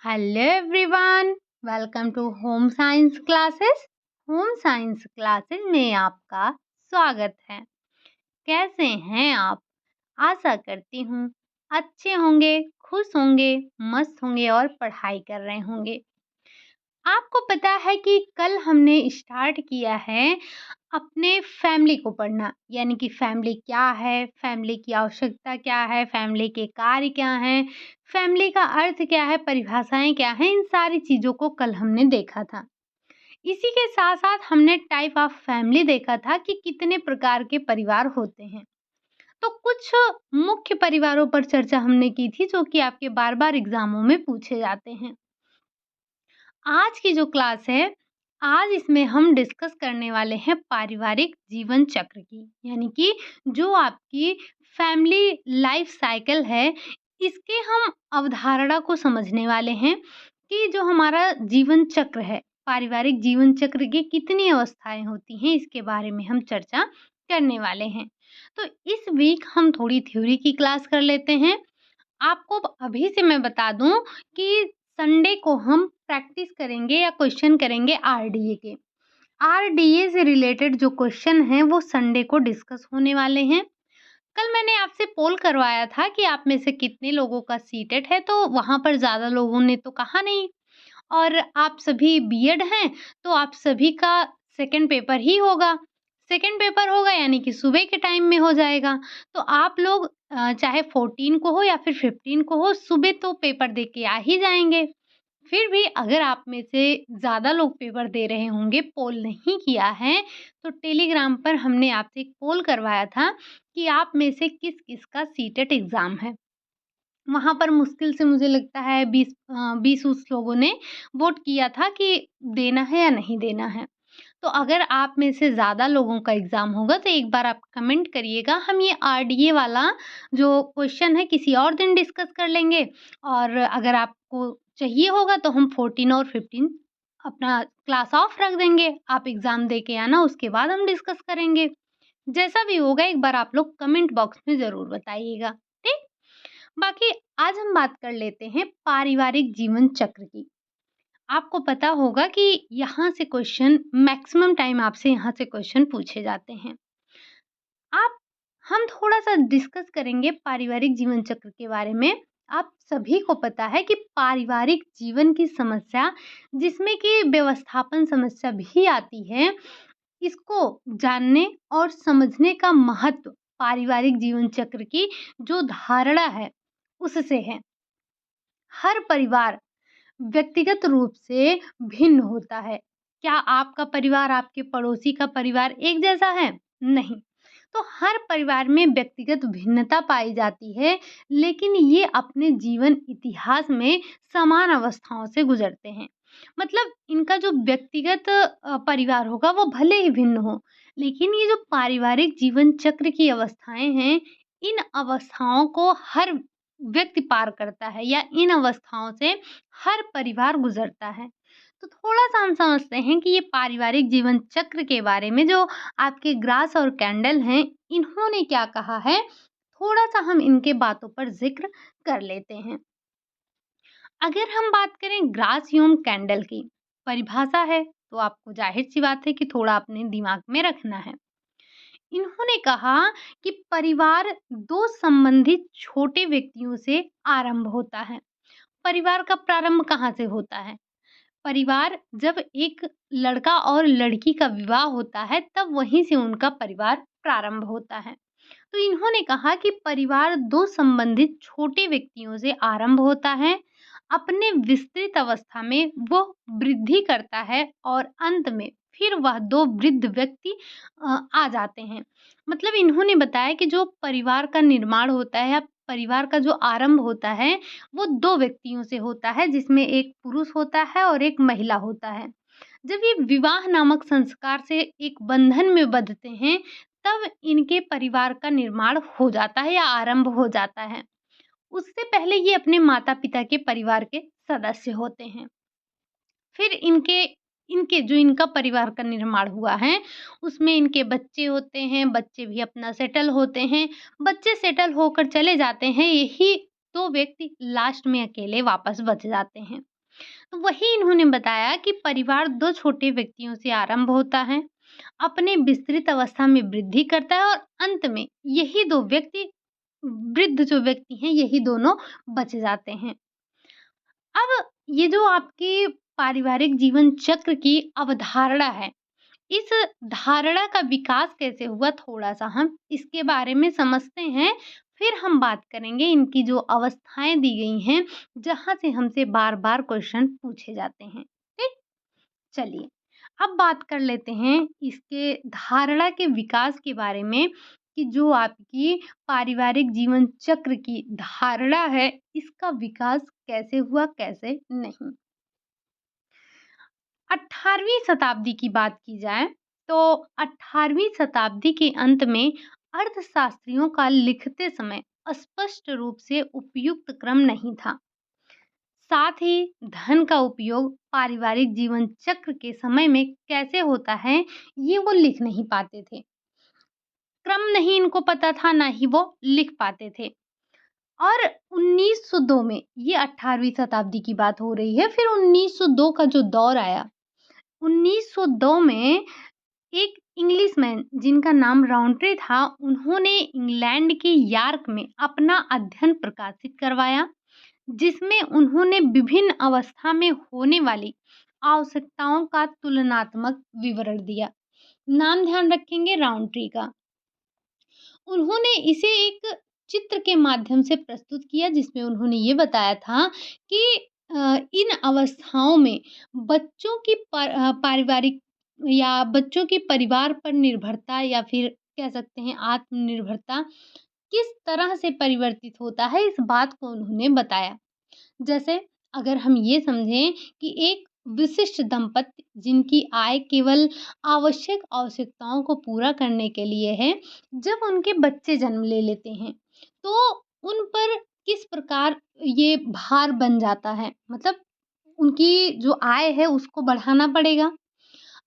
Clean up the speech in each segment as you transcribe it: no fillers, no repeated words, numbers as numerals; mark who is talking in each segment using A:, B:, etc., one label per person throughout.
A: Hello everyone, welcome to home science classes. Home science classes में आपका स्वागत है। कैसे हैं आप? आशा करती हूँ अच्छे होंगे, खुश होंगे, मस्त होंगे और पढ़ाई कर रहे होंगे। आपको पता है कि कल हमने स्टार्ट किया है अपने फैमिली को पढ़ना, यानी कि फैमिली क्या है, फैमिली की आवश्यकता क्या है, फैमिली के कार्य क्या हैं, फैमिली का अर्थ क्या है, परिभाषाएँ क्या हैं, इन सारी चीज़ों को कल हमने देखा था। इसी के साथ-साथ हमने टाइप ऑफ फैमिली देखा था कि कितने प्रकार के परिवार होते हैं। तो कुछ मुख्य परिवारों पर चर्चा हमने की थी जो कि आपके बार-बार एग्ज़ामों में पूछे जाते हैं। आज की जो क्लास है, आज इसमें हम डिस्कस करने वाले हैं पारिवारिक जीवन चक्र की, यानी कि जो आपकी फैमिली लाइफ साइकिल है, इसके हम अवधारणा को समझने वाले हैं कि जो हमारा जीवन चक्र है, पारिवारिक जीवन चक्र की कितनी अवस्थाएँ होती हैं, इसके बारे में हम चर्चा करने वाले हैं। तो इस वीक हम थोड़ी थ्योरी की क्लास कर लेते हैं। आपको अभी से मैं बता दूँ कि संडे को हम प्रैक्टिस करेंगे या क्वेश्चन करेंगे आरडीए के। आरडीए से रिलेटेड जो क्वेश्चन हैं वो संडे को डिस्कस होने वाले हैं। कल मैंने आपसे पोल करवाया था कि आप में से कितने लोगों का सीटेट है, तो वहाँ पर ज़्यादा लोगों ने तो कहा नहीं। और आप सभी बीएड हैं, तो आप सभी का सेकंड पेपर ही होगा। सेकंड पेपर होगा यानी कि सुबह के टाइम में हो जाएगा। तो आप लोग चाहे 14 को हो या फिर 15 को हो, सुबह तो पेपर दे के आ ही जाएँगे। फिर भी अगर आप में से ज़्यादा लोग पेपर दे रहे होंगे, पोल नहीं किया है, तो टेलीग्राम पर हमने आपसे एक पोल करवाया था कि आप में से किस-किस का सीटेट एग्ज़ाम है। वहाँ पर मुश्किल से मुझे लगता है 20-20 लोगों ने वोट किया था कि देना है या नहीं देना है। तो अगर आप में से ज़्यादा लोगों का एग्ज़ाम होगा तो एक बार आप कमेंट करिएगा। हम ये आरडीए वाला जो क्वेश्चन है किसी और दिन डिस्कस कर लेंगे, और अगर आपको चाहिए होगा तो हम 14 और 15 अपना क्लास ऑफ रख देंगे। आप एग्ज़ाम दे के आना, उसके बाद हम डिस्कस करेंगे। जैसा भी होगा एक बार आप लोग कमेंट बॉक्स में ज़रूर बताइएगा, ठीक? बाकी आज हम बात कर लेते हैं पारिवारिक जीवन चक्र की। आपको पता होगा कि यहाँ से क्वेश्चन मैक्सिमम टाइम आपसे यहाँ से क्वेश्चन पूछे जाते हैं। आप हम थोड़ा-सा डिस्कस करेंगे पारिवारिक जीवन चक्र के बारे में। आप सभी को पता है कि पारिवारिक जीवन की समस्या, जिसमें कि व्यवस्थापन समस्या भी आती है, इसको जानने और समझने का महत्व पारिवारिक जीवन चक्र की जो धारणा है, उससे है। हर परिवार व्यक्तिगत रूप से भिन्न होता है। क्या आपका परिवार आपके पड़ोसी का परिवार एक जैसा है? नहीं। तो हर परिवार में व्यक्तिगत भिन्नता पाई जाती है, लेकिन ये अपने जीवन इतिहास में समान अवस्थाओं से गुजरते हैं। मतलब इनका जो व्यक्तिगत परिवार होगा वो भले ही भिन्न हो, लेकिन ये जो पारिवारिक जीवन चक्र की अवस्थाएँ हैं, इन अवस्थाओं को हर व्यक्ति पार करता है, या इन अवस्थाओं से हर परिवार गुजरता है। तो थोड़ा-सा हम समझते हैं कि ये पारिवारिक जीवन चक्र के बारे में जो आपके ग्रास और कैंडल हैं, इन्होंने क्या कहा है, थोड़ा-सा हम इनके बातों पर ज़िक्र कर लेते हैं। अगर हम बात करें ग्रास एवं कैंडल की, परिभाषा है, तो आपको ज़ाहिर-सी बात है कि थोड़ा अपने दिमाग में रखना है। इन्होंने कहा कि परिवार 2 संबंधित छोटे व्यक्तियों से आरंभ होता है। परिवार का प्रारंभ कहाँ से होता है? परिवार जब एक लड़का और लड़की का विवाह होता है, तब वहीं से उनका परिवार प्रारंभ होता है। तो इन्होंने कहा कि परिवार 2 संबंधित छोटे व्यक्तियों से आरंभ होता है। अपने विस्तृत अवस्था में वो वृद्धि करता है और अंत में फिर वह 2 वृद्ध व्यक्ति आ जाते हैं। मतलब इन्होंने बताया कि जो परिवार का निर्माण होता है या परिवार का जो आरंभ होता है, वो 2 व्यक्तियों से होता है, जिसमें एक पुरुष होता है और एक महिला होता है। जब ये विवाह नामक संस्कार से एक बंधन में बंधते हैं, तब इनके परिवार का निर्माण हो जाता है या आरंभ हो जाता है। उससे पहले ये अपने माता-पिता के परिवार के सदस्य होते हैं। फिर इनके इनके जो इनका परिवार का निर्माण हुआ है, उसमें इनके बच्चे होते हैं, बच्चे भी अपना सेटल होते हैं। बच्चे सेटल होकर चले जाते हैं, यही 2 व्यक्ति लास्ट में अकेले वापस बच जाते हैं। तो वही इन्होंने बताया कि परिवार 2 छोटे व्यक्तियों से आरंभ होता है, अपने विस्तृत अवस्था में वृद्धि करता है और अंत में यही 2 व्यक्ति वृद्ध जो व्यक्ति हैं यही दोनों बच जाते हैं। अब ये जो आपकी पारिवारिक जीवन चक्र की अवधारणा है, इस धारणा का विकास कैसे हुआ थोड़ा-सा हम इसके बारे में समझते हैं, फिर हम बात करेंगे इनकी जो अवस्थाएँ दी गई हैं, जहाँ से हमसे बार-बार क्वेश्चन पूछे जाते हैं। ठीक? चलिए, अब बात कर लेते हैं इसके धारणा के विकास के बारे में कि जो आपकी पारिवारिक जीवन चक्र की धारणा है, इसका विकास कैसे हुआ, कैसे नहीं। 18वीं शताब्दी की बात की जाए तो 18वीं शताब्दी के अंत में अर्थशास्त्रियों का लिखते समय स्पष्ट रूप से उपयुक्त क्रम नहीं था। साथ ही धन का उपयोग पारिवारिक जीवन चक्र के समय में कैसे होता है, ये वो लिख नहीं पाते थे। क्रम नहीं इनको पता था, ना ही वो लिख पाते थे। और 1902 में, ये 18वीं शताब्दी की बात हो रही है, फिर 1902 का जो दौर आया, 1902 में एक इंग्लिशमैन जिनका नाम राउंट्री था, उन्होंने इंग्लैंड के यॉर्क में अपना अध्ययन प्रकाशित करवाया, जिसमें उन्होंने विभिन्न अवस्था में होने वाली आवश्यकताओं का तुलनात्मक विवरण दिया। नाम ध्यान रखेंगे राउंट्री का। उन्होंने इसे एक चित्र के माध्यम से प्रस्तुत किया, जिसमें उन्होंने ये बताया था कि इन अवस्थाओं में बच्चों की पारिवारिक या बच्चों की परिवार पर निर्भरता या फिर कह सकते हैं आत्मनिर्भरता किस तरह से परिवर्तित होता है, इस बात को उन्होंने बताया। जैसे अगर हम ये समझें कि एक विशिष्ट दंपत्ति जिनकी आय केवल आवश्यक आवश्यकताओं को पूरा करने के लिए है, जब उनके बच्चे जन्म ले लेते हैं, तो उन पर किस प्रकार ये भार बन जाता है। मतलब उनकी जो आय है उसको बढ़ाना पड़ेगा।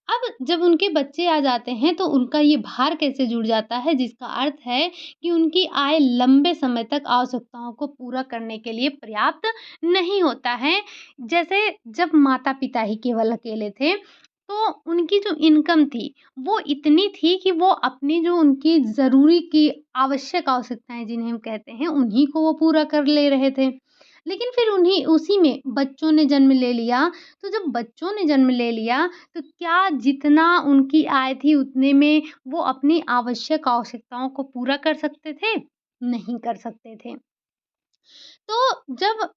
A: अब जब उनके बच्चे आ जाते हैं तो उनका ये भार कैसे जुड़ जाता है, जिसका अर्थ है कि उनकी आय लंबे समय तक आवश्यकताओं को पूरा करने के लिए पर्याप्त नहीं होता है। जैसे जब माता-पिता ही केवल अकेले थे, तो उनकी जो इनकम थी, वो इतनी थी कि वो अपनी जो उनकी ज़रूरी की आवश्यक आवश्यकताएँ जिन्हें हम कहते हैं, उन्हीं को वो पूरा कर ले रहे थे। लेकिन फिर उन्हीं उसी में बच्चों ने जन्म ले लिया, तो जब बच्चों ने जन्म ले लिया, तो क्या जितना उनकी आय थी उतने में वो अपनी आवश्यक आवश्यकताओं को पूरा कर सकते थे? नहीं कर सकते थे। तो जब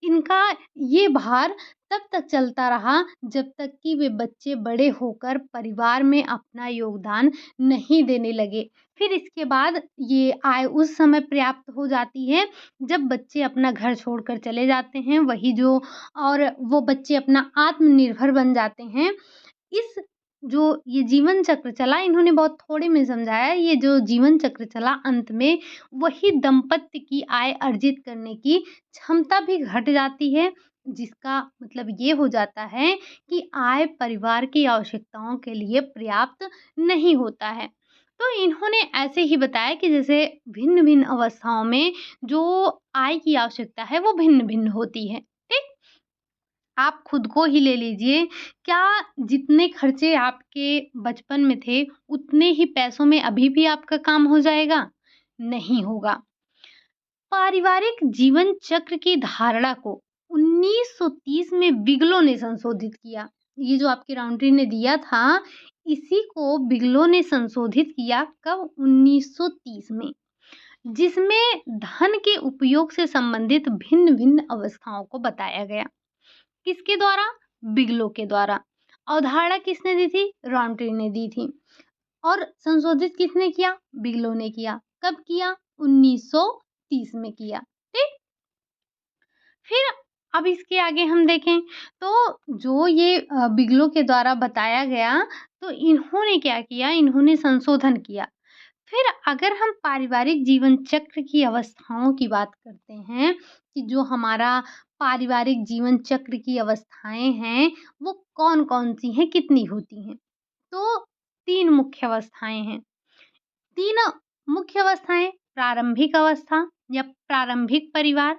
A: इनका ये भार तब तक चलता रहा जब तक कि वे बच्चे बड़े होकर परिवार में अपना योगदान नहीं देने लगे। फिर इसके बाद ये आय उस समय पर्याप्त हो जाती है जब बच्चे अपना घर छोड़कर चले जाते हैं, वही जो और वो बच्चे अपना आत्मनिर्भर बन जाते हैं। इस जो ये जीवन चक्र चला, इन्होंने बहुत थोड़े में समझाया, ये जो जीवन चक्र चला अंत में वही दंपत्ति की आय अर्जित करने की क्षमता भी घट जाती है, जिसका मतलब ये हो जाता है कि आय परिवार की आवश्यकताओं के लिए पर्याप्त नहीं होता है। तो इन्होंने ऐसे ही बताया कि जैसे भिन्न-भिन्न अवस्थाओं में जो आय की आवश्यकता है वो भिन्न-भिन्न होती है। ठीक? आप खुद को ही ले लीजिए, क्या जितने खर्चे आपके बचपन में थे, उतने ही पैसों में अभी भी आपका काम हो जाएगा? नहीं होगा। पारिवारिक जीवन चक्र की धारणा को 1930 में बिगलो ने संशोधित किया। ये जो आपकी राउंट्री ने दिया था, इसी को बिगलो ने संशोधित किया कब? 1930 में, जिसमें धन के उपयोग से संबंधित भिन्न-भिन्न अवस्थाओं को बताया गया। किसके द्वारा? बिगलो के द्वारा। अवधारणा किसने दी थी? रॉन्ट्री ने दी थी। और संशोधित किसने किया? बिगलो ने किया। कब किया? 1930 में किया। ठीक? फिर अब इसके आगे हम देखें तो जो ये बिगलो के द्वारा बताया गया, तो इन्होंने क्या किया? इन्होंने संशोधन किया। फिर अगर हम पारिवारिक जीवन चक्र की अवस्थाओं की बात करते हैं कि जो हमारा पारिवारिक जीवन चक्र की अवस्थाएँ हैं, वो कौन-कौन सी हैं, कितनी होती हैं? तो 3 मुख्य अवस्थाएँ हैं। 3 मुख्य अवस्थाएँ, प्रारंभिक अवस्था या प्रारंभिक परिवार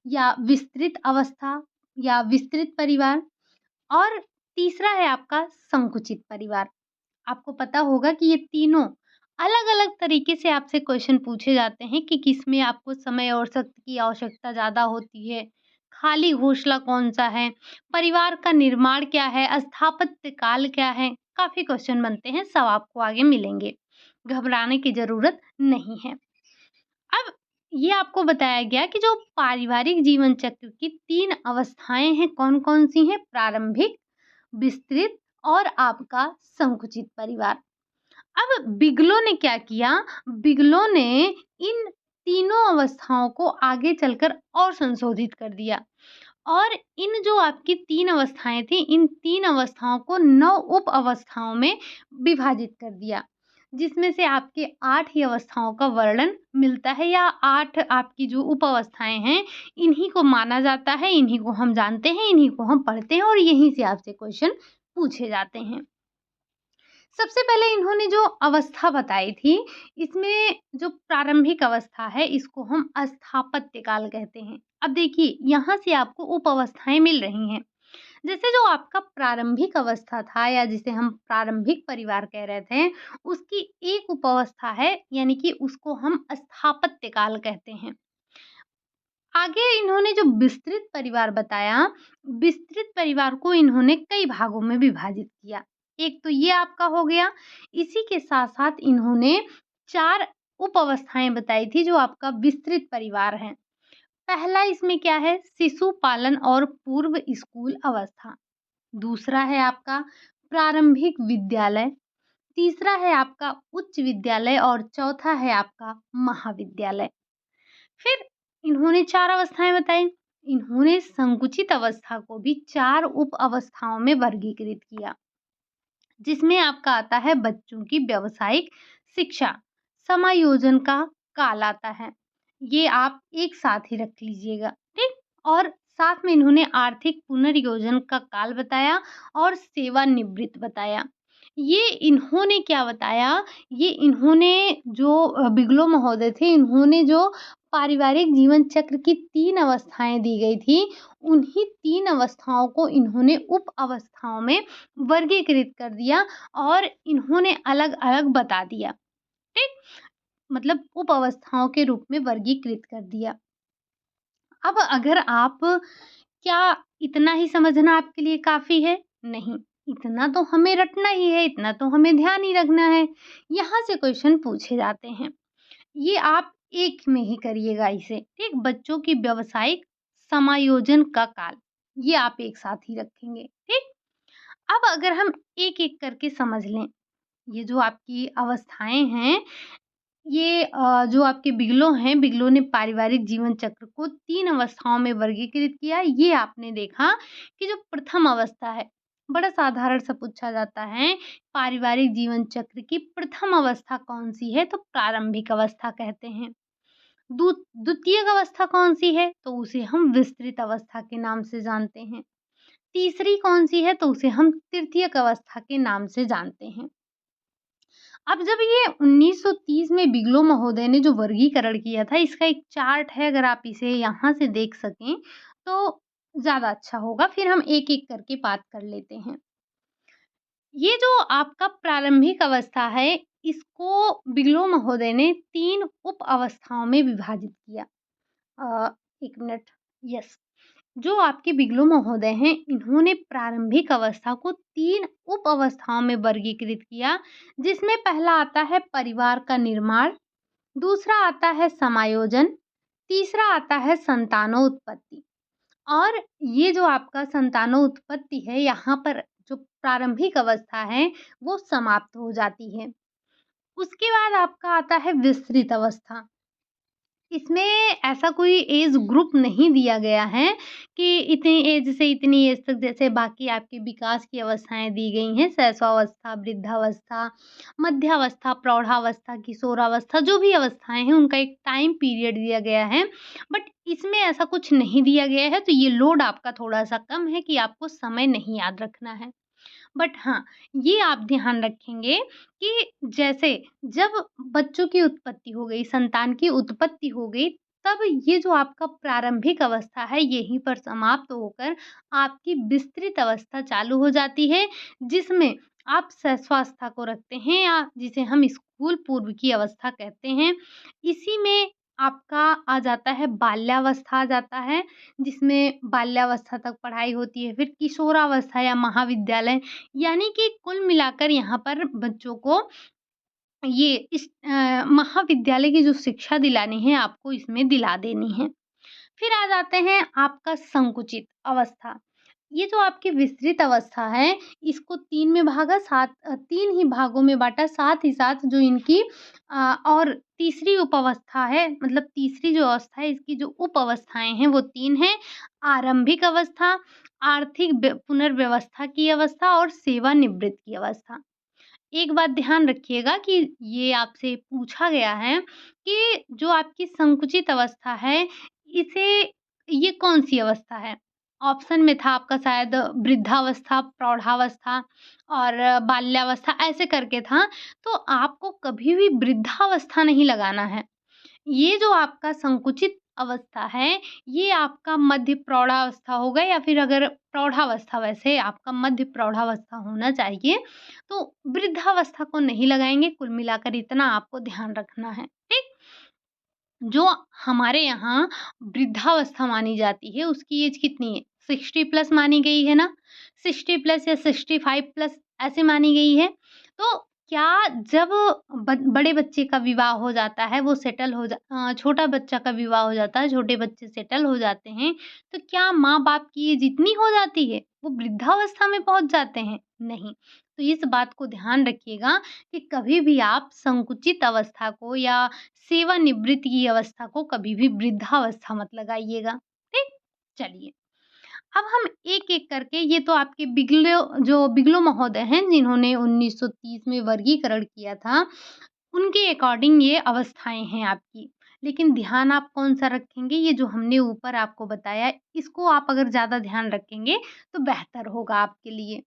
A: या विस्तृत अवस्था, या विस्तृत परिवार, और तीसरा है आपका संकुचित परिवार। आपको पता होगा कि ये तीनों अलग-अलग तरीके से आपसे क्वेश्चन पूछे जाते हैं कि किसमें आपको समय और शक्ति की आवश्यकता ज़्यादा होती है, खाली घोंसला कौन-सा है, परिवार का निर्माण क्या है, स्थापत्य काल क्या है, काफ़ी क्वेश्चन बनते हैं, सब आपको आगे मिलेंगे। घबराने की ज़रूरत नहीं है। अब ये आपको बताया गया कि जो पारिवारिक जीवन चक्र की 3 अवस्थाएँ हैं, कौन-कौन सी हैं? प्रारंभिक, विस्तृत और आपका संकुचित परिवार। अब बिगलो ने क्या किया? बिगलो ने इन तीनों अवस्थाओं को आगे चलकर और संशोधित कर दिया, और इन जो आपकी 3 अवस्थाएँ थी, इन 3 अवस्थाओं को 9 उप अवस्थाओं में विभाजित कर दिया, जिसमें से आपके 8 ही अवस्थाओं का वर्णन मिलता है, या 8 आपकी जो उप अवस्थाएँ हैं, इन्हीं को माना जाता है, इन्हीं को हम जानते हैं, इन्हीं को हम पढ़ते हैं और यहीं से आपसे क्वेश्चन पूछे जाते हैं। सबसे पहले इन्होंने जो अवस्था बताई थी, इसमें जो प्रारंभिक अवस्था है, इसको हम स्थापत्य काल कहते हैं। अब देखिए, यहाँ से आपको उप-अवस्थाएँ मिल रही हैं। जैसे जो आपका प्रारंभिक अवस्था था, या जिसे हम प्रारंभिक परिवार कह रहे थे, उसकी एक उप-अवस्था है, यानी कि उसको हम स्थापत्य काल कहते हैं। आगे इन्होंने जो विस्तृत परिवार बताया, विस्तृत परिवार को इन्होंने कई भागों में विभाजित किया। एक तो ये आपका हो गया, इसी के साथ-साथ इन्होंने 4 उप-अवस्थाएँ बताई थी जो आपका विस्तृत परिवार है। पहला इसमें क्या है? शिशु पालन और पूर्व स्कूल अवस्था। दूसरा है आपका प्रारंभिक विद्यालय, तीसरा है आपका उच्च विद्यालय और चौथा है आपका महाविद्यालय। फिर इन्होंने 4 अवस्थाएँ बताई। इन्होंने संकुचित अवस्था को भी 4 उप अवस्थाओं में वर्गीकृत किया, जिसमें आपका आता है बच्चों की व्यावसायिक शिक्षा, समायोजन का काल आता है। ये आप एक साथ ही रख लीजिएगा, ठीक? और साथ में इन्होंने आर्थिक पुनर्योजन का काल बताया और सेवानिवृत्त बताया। ये इन्होंने क्या बताया, ये इन्होंने जो बिगलो महोदय थे, इन्होंने जो पारिवारिक जीवन चक्र की 3 अवस्थाएँ दी गई थी, उन्हीं 3 अवस्थाओं को इन्होंने उप अवस्थाओं में वर्गीकृत कर दिया और इन्होंने अलग-अलग बता दिया, ठीक? मतलब उप अवस्थाओं के रूप में वर्गीकृत कर दिया। अब अगर आप, क्या इतना ही समझना आपके लिए काफ़ी है? नहीं, इतना तो हमें रटना ही है, इतना तो हमें ध्यान ही रखना है। यहाँ से क्वेश्चन पूछे जाते हैं। ये आप एक में ही करिएगा इसे, ठीक? बच्चों की व्यावसायिक समायोजन का काल, ये आप एक साथ ही रखेंगे, ठीक? अब अगर हम एक-एक करके समझ लें, ये जो आपकी अवस्थाएँ हैं, ये जो आपके बिगलो हैं, बिगलो ने पारिवारिक जीवन चक्र को 3 अवस्थाओं में वर्गीकृत किया। ये आपने देखा कि जो प्रथम अवस्था है, बड़ा साधारण सा पूछा जाता है, पारिवारिक जीवन चक्र की प्रथम अवस्था कौन-सी है? तो प्रारंभिक अवस्था कहते हैं। द्वितीयक अवस्था कौन-सी है? तो उसे हम विस्तृत अवस्था के नाम से जानते हैं। तीसरी कौन-सी है? तो उसे हम तृतीयक अवस्था के नाम से जानते हैं। अब जब ये 1930 में बिगलो महोदय ने जो वर्गीकरण किया था, इसका एक चार्ट है, अगर आप इसे यहाँ से देख सकें, तो ज़्यादा अच्छा होगा। फिर हम एक-एक करके बात कर लेते हैं। ये जो आपका प्रारंभिक अवस्था है, इसको बिगलो महोदय ने 3 उप अवस्थाओं में विभाजित किया। 1 मिनट, यस। जो आपके बिगलो महोदय हैं, इन्होंने प्रारंभिक अवस्था को 3 उप अवस्थाओं में वर्गीकृत किया, जिसमें पहला आता है परिवार का निर्माण, दूसरा आता है समायोजन, तीसरा आता है संतानोत्पत्ति। और ये जो आपका संतानोत्पत्ति है, यहाँ पर जो प्रारंभिक अवस्था है, वो समाप्त हो जाती है। उसके बाद आपका आता है विस्तृत अवस्था। इसमें ऐसा कोई एज ग्रुप नहीं दिया गया है कि इतनी एज से इतनी एज तक, जैसे बाकी आपके विकास की अवस्थाएँ दी गई हैं, शैशवावस्था, वृद्धावस्था, मध्यावस्था, प्रौढ़ावस्था, किशोरावस्था, जो भी अवस्थाएँ हैं, उनका एक टाइम पीरियड दिया गया है। बट इसमें ऐसा कुछ नहीं दिया गया है, तो ये लोड आपका थोड़ा-सा कम है कि आपको समय नहीं याद रखना है। बट हाँ, ये आप ध्यान रखेंगे कि जैसे जब बच्चों की उत्पत्ति हो गई, संतान की उत्पत्ति हो गई, तब ये जो आपका प्रारंभिक अवस्था है यहीं पर समाप्त होकर आपकी विस्तृत अवस्था चालू हो जाती है, जिसमें आप सहस्वावस्था को रखते हैं या जिसे हम स्कूल पूर्व की अवस्था कहते हैं। इसी में आपका आ जाता है बाल्यावस्था आ जाता है, जिसमें बाल्यावस्था तक पढ़ाई होती है, फिर किशोरावस्था या महाविद्यालय, यानी कि कुल मिलाकर यहाँ पर बच्चों को ये महाविद्यालय की जो शिक्षा दिलानी है आपको इसमें दिला देनी है। फिर आ जाते हैं आपका संकुचित अवस्था। ये जो आपकी विस्तृत अवस्था है, इसको 3 में भागा 3 ही भागों में बाँटा, साथ ही साथ जो इनकी और तीसरी उप-अवस्था है, मतलब तीसरी जो अवस्था है, इसकी जो उप-अवस्थाएँ हैं, वो 3 हैं। आरंभिक अवस्था, आर्थिक पुनर्व्यवस्था की अवस्था और सेवानिवृत्त की अवस्था। एक बात ध्यान रखिएगा कि ये आपसे पूछा गया है कि जो आपकी संकुचित अवस्था है, इसे ये कौन-सी अवस्था है? ऑप्शन में था आपका शायद वृद्धावस्था, प्रौढ़ावस्था और बाल्यावस्था ऐसे करके था, तो आपको कभी भी वृद्धावस्था नहीं लगाना है। ये जो आपका संकुचित अवस्था है, ये आपका मध्य प्रौढ़ावस्था होगा या फिर अगर प्रौढ़ावस्था वैसे आपका मध्य प्रौढ़ावस्था होना चाहिए, तो वृद्धावस्था को नहीं लगाएँगे, कुल मिलाकर इतना आपको ध्यान रखना है, ठीक? जो हमारे यहाँ वृद्धावस्था मानी जाती है, उसकी एज कितनी है? 60 प्लस मानी गई है ना? 60 प्लस या 65 प्लस ऐसे मानी गई है। तो क्या जब बड़े बच्चे का विवाह हो जाता है, वो छोटा बच्चा का विवाह हो जाता है, छोटे बच्चे सेटल हो जाते हैं, तो क्या माँ-बाप की एज इतनी हो जाती है? वो वृद्धावस्था में पहुँच जाते हैं? नहीं। तो इस बात को ध्यान रखिएगा कि कभी भी आप संकुचित अवस्था को या सेवानिवृत्त की अवस्था को कभी भी वृद्धावस्था मत लगाइएगा, ठीक? चलिए, अब हम एक-एक करके ये तो आपके बिगलो महोदय हैं जिन्होंने 1930 में वर्गीकरण किया था, उनके अकॉर्डिंग ये अवस्थाएँ हैं आपकी। लेकिन ध्यान आप कौन-सा रखेंगे, ये जो हमने ऊपर आपको बताया, इसको आप अगर ज़्यादा ध्यान रखेंगे, तो बेहतर होगा आपके लिए।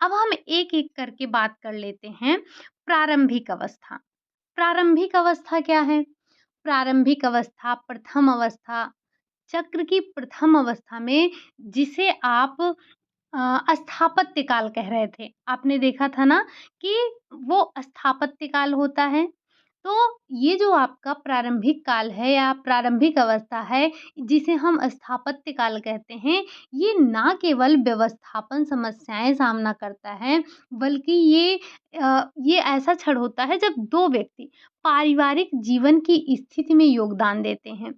A: अब हम एक-एक करके बात कर लेते हैं प्रारंभिक अवस्था। प्रारंभिक अवस्था क्या है? प्रारंभिक अवस्था, प्रथम अवस्था, चक्र की प्रथम अवस्था में जिसे आप स्थापत्य काल कह रहे थे। आपने देखा था ना कि वो स्थापत्य काल होता है। तो ये जो आपका प्रारंभिक काल है या प्रारंभिक अवस्था है, जिसे हम स्थापत्य काल कहते हैं, ये ना केवल व्यवस्थापन समस्याएँ सामना करता है, बल्कि ये ऐसा क्षण होता है जब 2 व्यक्ति पारिवारिक जीवन की स्थिति में योगदान देते हैं।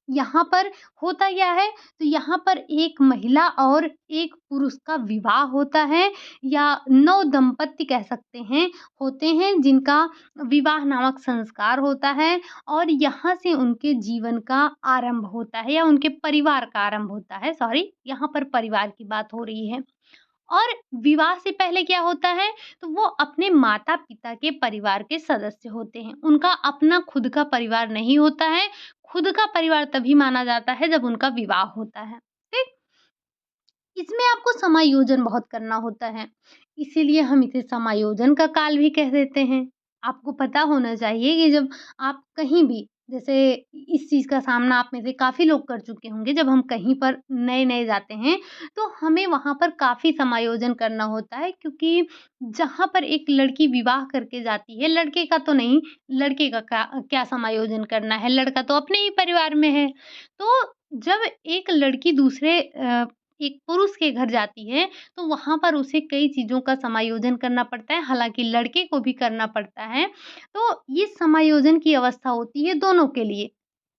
A: यहाँ पर होता क्या है, तो यहाँ पर एक महिला और एक पुरुष का विवाह होता है या नव-दंपत्ति कह सकते हैं, होते हैं जिनका विवाह नामक संस्कार होता है और यहाँ से उनके जीवन का आरंभ होता है या उनके परिवार का आरंभ होता है, सॉरी, यहाँ पर परिवार की बात हो रही है। और विवाह से पहले क्या होता है, तो वो अपने माता-पिता के परिवार के सदस्य होते हैं। उनका अपना खुद का परिवार नहीं होता है, खुद का परिवार तभी माना जाता है जब उनका विवाह होता है, ठीक? इसमें आपको समायोजन बहुत करना होता है, इसीलिए हम इसे समायोजन का काल भी कह देते हैं। आपको पता होना चाहिए कि जब आप कहीं भी जैसे इस चीज़ का सामना आप में से काफ़ी लोग कर चुके होंगे, जब हम कहीं पर नए-नए जाते हैं, तो हमें वहाँ पर काफ़ी समायोजन करना होता है क्योंकि जहाँ पर एक लड़की विवाह करके जाती है, लड़के का तो नहीं, लड़के का क्या क्या समायोजन करना है, लड़का तो अपने ही परिवार में है। तो जब एक लड़की एक पुरुष के घर जाती है, तो वहाँ पर उसे कई चीज़ों का समायोजन करना पड़ता है, हालाँकि लड़के को भी करना पड़ता है। तो ये समायोजन की अवस्था होती है दोनों के लिए,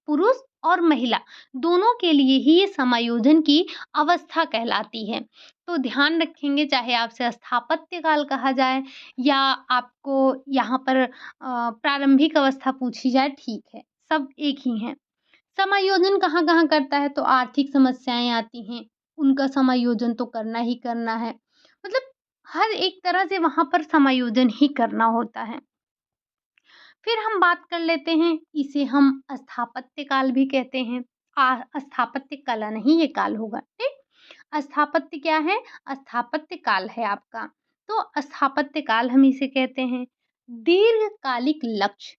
A: पुरुष और महिला, दोनों के लिए ही ये समायोजन की अवस्था कहलाती है। तो ध्यान रखेंगे चाहे आपसे स्थापत्य काल कहा जाए या आपको यहाँ पर प्रारंभिक अवस्था पूछी जाए, ठीक है, सब एक ही हैं। समायोजन कहाँ-कहाँ करता है तो आर्थिक समस्याएँ आती हैं, उनका समायोजन तो करना ही करना है। मतलब हर एक तरह से वहाँ पर समायोजन ही करना होता है। फिर हम बात कर लेते हैं, इसे हम स्थापत्य काल भी कहते हैं। स्थापत्य कला नहीं ये काल होगा, ठीक? स्थापत्य क्या है? स्थापत्य काल है आपका। तो स्थापत्य काल हम इसे कहते हैं। दीर्घकालिक लक्ष्य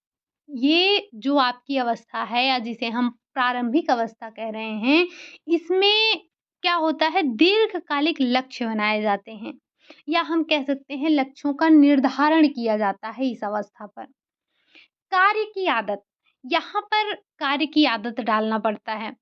A: ये जो आपकी अवस्था है या जिसे हम प्रारंभिक अवस्था कह रहे हैं, इसमें क्या होता है दीर्घकालिक लक्ष्य बनाए जाते हैं या हम कह सकते हैं लक्ष्यों का निर्धारण किया जाता है इस अवस्था पर। कार्य की आदत, यहाँ पर कार्य की आदत डालना पड़ता है।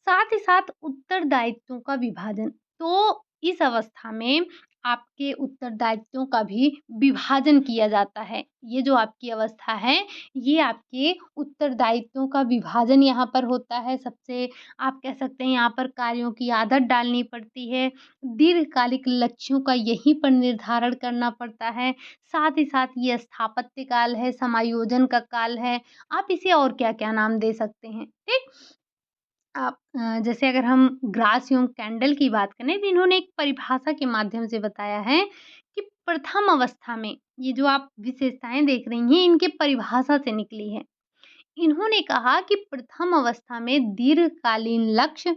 A: साथ ही साथ उत्तरदायित्वों का विभाजन। तो इस अवस्था में आपके उत्तरदायित्वों का भी विभाजन किया जाता है। ये जो आपकी अवस्था है, ये आपके उत्तरदायित्वों का विभाजन यहाँ पर होता है। सबसे आप कह सकते हैं यहाँ पर कार्यों की आदत डालनी पड़ती है। दीर्घकालिक लक्ष्यों का यहीं पर निर्धारण करना पड़ता है। साथ ही साथ ये स्थापत्य काल है, समायोजन का काल है। आप इसे और क्या-क्या नाम दे सकते हैं, ठीक? आप जैसे अगर हम ग्रास यूंग कैंडल की बात करें तो इन्होंने एक परिभाषा के माध्यम से बताया है कि प्रथम अवस्था में ये जो आप विशेषताएं देख रही हैं इनके परिभाषा से निकली है। इन्होंने कहा कि प्रथम अवस्था में दीर्घकालीन लक्ष्य,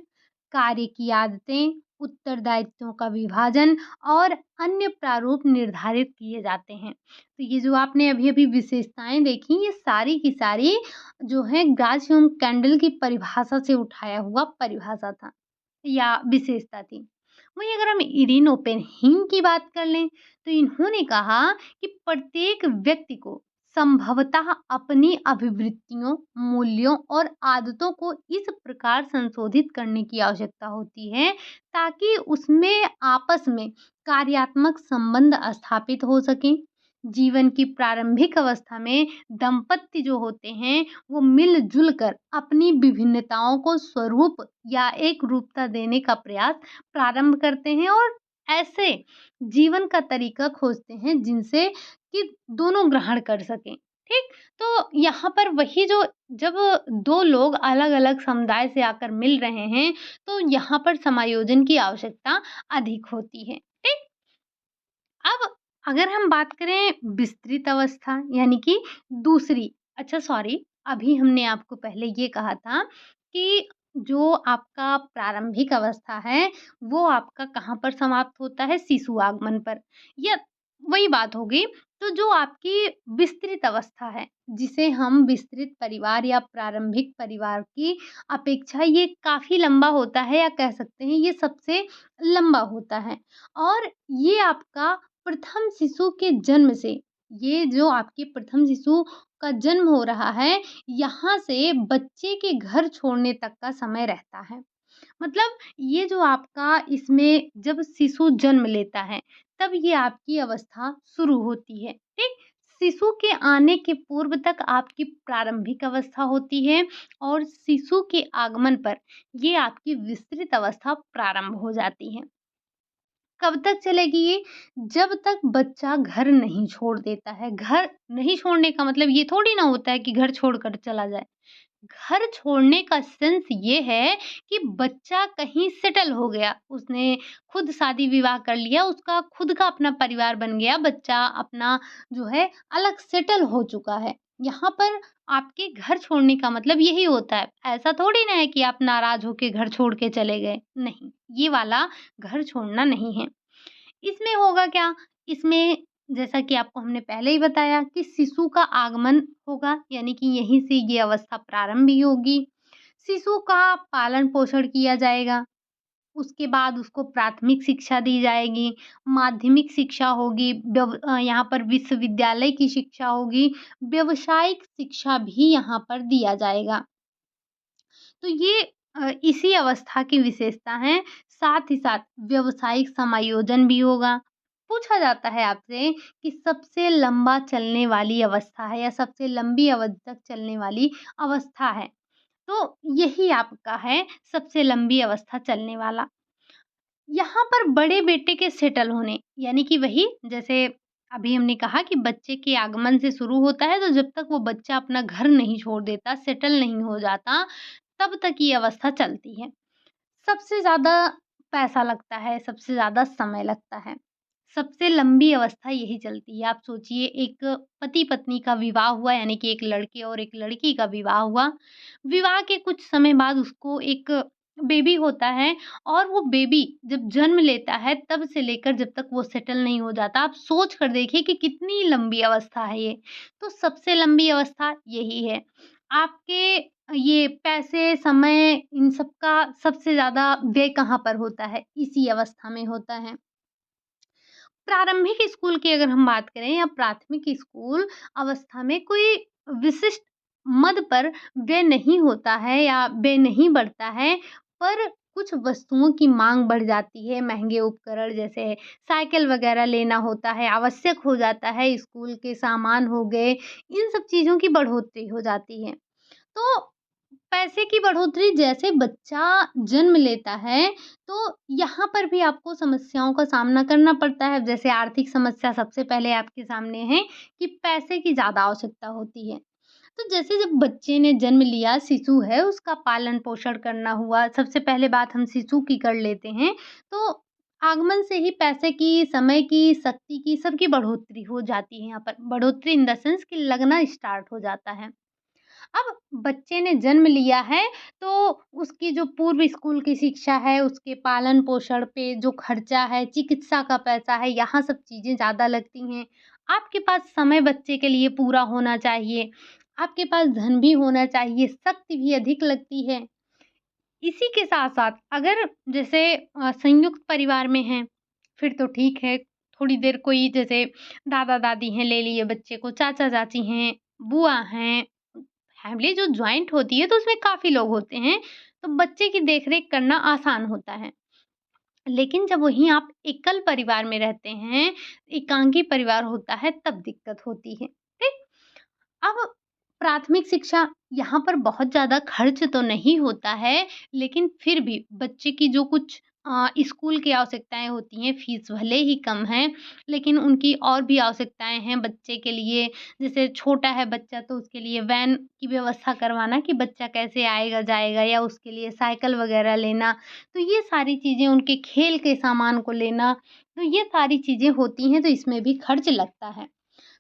A: कार्य की आदतें, उत्तरदायित्वों का विभाजन और अन्य प्रारूप निर्धारित किए जाते हैं। तो ये जो आपने अभी-अभी विशेषताएँ देखी, ये सारी की सारी जो है ग्रास कैंडल की परिभाषा से उठाया हुआ परिभाषा था या विशेषता थी। वहीं अगर हम इरिन ओपेनहीम की बात कर लें, तो इन्होंने कहा कि प्रत्येक व्यक्ति को संभवतः अपनी अभिवृत्तियों, मूल्यों और आदतों को इस प्रकार संशोधित करने की आवश्यकता होती है, ताकि उसमें आपस में कार्यात्मक संबंध स्थापित हो सकें। जीवन की प्रारंभिक अवस्था में दंपत्ति जो होते हैं, वो मिल-जुल कर अपनी विभिन्नताओं को स्वरूप या एक रूपता देने का प्रयास प्रारंभ करते हैं और ऐसे जीवन का तरीका खोजते हैं जिनसे कि दोनों ग्रहण कर सकें, ठीक? तो यहाँ पर वही जो जब 2 लोग अलग-अलग समुदाय से आकर मिल रहे हैं, तो यहाँ पर समायोजन की आवश्यकता अधिक होती है, ठीक? अब अगर हम बात करें विस्तृत अवस्था यानी कि दूसरी अच्छा सॉरी अभी हमने आपको पहले ये कहा था कि जो आपका प्रारंभिक अवस्था है, वो आपका कहाँ पर समाप्त होता है? शिशु आगमन पर। या वही बात हो गई, तो जो आपकी विस्तृत अवस्था है, जिसे हम विस्तृत परिवार या प्रारंभिक परिवार की अपेक्षा ये काफ़ी लंबा होता है या कह सकते हैं ये सबसे लंबा होता है और ये आपका प्रथम शिशु के जन्म से ये जो आपके प्रथम शिशु का जन्म हो रहा है, यहाँ से बच्चे के घर छोड़ने तक का समय रहता है। मतलब ये जो आपका इसमें जब शिशु जन्म लेता है, तब ये आपकी अवस्था शुरू होती है, ठीक? शिशु के आने के पूर्व तक आपकी प्रारंभिक अवस्था होती है और शिशु के आगमन पर ये आपकी विस्तृत अवस्था प्रारंभ हो जाती है। कब तक चलेगी ये? जब तक बच्चा घर नहीं छोड़ देता है। घर नहीं छोड़ने का मतलब ये थोड़ी ना होता है कि घर छोड़कर चला जाए। घर छोड़ने का सेंस ये है कि बच्चा कहीं सेटल हो गया। उसने खुद शादी-विवाह कर लिया, उसका खुद का अपना परिवार बन गया, बच्चा अपना जो है अलग सेटल हो चुका है। यहाँ पर आपके घर छोड़ने का मतलब यही होता है। ऐसा थोड़ी ना है कि आप नाराज़ होके घर छोड़ के चले गए। नहीं, ये वाला घर छोड़ना नहीं है। इसमें होगा क्या? इसमें जैसा कि आपको हमने पहले ही बताया कि शिशु का आगमन होगा, यानी कि यहीं से ये अवस्था प्रारंभ भी होगी। शिशु का पालन-पोषण किया जाएगा, उसके बाद उसको प्राथमिक शिक्षा दी जाएगी, माध्यमिक शिक्षा होगी, यहाँ पर विश्वविद्यालय की शिक्षा होगी, व्यावसायिक शिक्षा भी यहाँ पर दिया जाएगा। तो ये इसी अवस्था की विशेषता है, साथ ही साथ व्यावसायिक समायोजन भी होगा। पूछा जाता है आपसे कि सबसे लंबा चलने वाली अवस्था है या सबसे लंबी अवधि तक चलने वाली अवस्था है, तो यही आपका है सबसे लंबी अवस्था चलने वाला। यहाँ पर बड़े बेटे के सेटल होने यानी कि वही जैसे अभी हमने कहा कि बच्चे के आगमन से शुरू होता है, तो जब तक वो बच्चा अपना घर नहीं छोड़ देता, सेटल नहीं हो जाता, तब तक ये अवस्था चलती है। सबसे ज़्यादा पैसा लगता है, सबसे ज़्यादा समय लगता है। सबसे लंबी अवस्था यही चलती है। आप सोचिए एक पति-पत्नी का विवाह हुआ यानी कि एक लड़के और एक लड़की का विवाह हुआ। विवाह के कुछ समय बाद उसको एक बेबी होता है और वो बेबी जब जन्म लेता है तब से लेकर जब तक वो सेटल नहीं हो जाता, आप सोच कर देखिए कि कितनी लंबी अवस्था है ये। तो सबसे लंबी अवस्था यही है। आपके ये पैसे, समय इन सब का सबसे ज़्यादा व्यय कहाँ पर होता है? इसी अवस्था में होता है। प्रारंभिक स्कूल की अगर हम बात करें या प्राथमिक स्कूल अवस्था में कोई विशिष्ट मद पर व्यय नहीं होता है या व्यय नहीं बढ़ता है, पर कुछ वस्तुओं की माँग बढ़ जाती है, महँगे उपकरण जैसे साइकिल वग़ैरह लेना होता है, आवश्यक हो जाता है, स्कूल के सामान हो गए, इन सब चीज़ों की बढ़ोतरी हो जाती है। तो पैसे की बढ़ोतरी जैसे बच्चा जन्म लेता है, तो यहाँ पर भी आपको समस्याओं का सामना करना पड़ता है। जैसे आर्थिक समस्या सबसे पहले आपके सामने है कि पैसे की ज़्यादा आवश्यकता होती है। तो जैसे जब बच्चे ने जन्म लिया, शिशु है, उसका पालन-पोषण करना हुआ, सबसे पहले बात हम शिशु की कर लेते हैं। तो आगमन से ही पैसे की, समय की, शक्ति की, सबकी बढ़ोतरी हो जाती है यहाँ पर। बढ़ोतरी इन द सेंस कि लगना स्टार्ट हो जाता है। अब बच्चे ने जन्म लिया है, तो उसकी जो पूर्व स्कूल की शिक्षा है, उसके पालन-पोषण पे जो खर्चा है, चिकित्सा का पैसा है, यहाँ सब चीज़ें ज़्यादा लगती हैं। आपके पास समय बच्चे के लिए पूरा होना चाहिए, आपके पास धन भी होना चाहिए, शक्ति भी अधिक लगती है। इसी के साथ-साथ अगर जैसे संयुक्त परिवार में हैं, फिर तो ठीक है, थोड़ी देर कोई जैसे दादा-दादी हैं, ले लिए बच्चे को, चाचा-चाची हैं, बुआ हैं, फैमिली जो जॉइंट होती है तो उसमें काफ़ी लोग होते हैं, तो बच्चे की देख-रेख करना आसान होता है। लेकिन जब वहीं आप एकल परिवार में रहते हैं, एकांकी परिवार होता है तब दिक्कत होती है, ठीक? अब प्राथमिक शिक्षा यहाँ पर बहुत ज़्यादा खर्च तो नहीं होता है, लेकिन फिर भी बच्चे की जो कुछ स्कूल की आवश्यकताएँ होती हैं, फ़ीस भले ही कम है, लेकिन उनकी और भी आवश्यकताएँ हैं बच्चे के लिए। जैसे छोटा है बच्चा तो उसके लिए वैन की व्यवस्था करवाना कि बच्चा कैसे आएगा-जाएगा या उसके लिए साइकिल वग़ैरह लेना। तो ये सारी चीज़ें उनके खेल के सामान को लेना, तो ये सारी चीज़ें होती हैं, तो इसमें भी खर्च लगता है।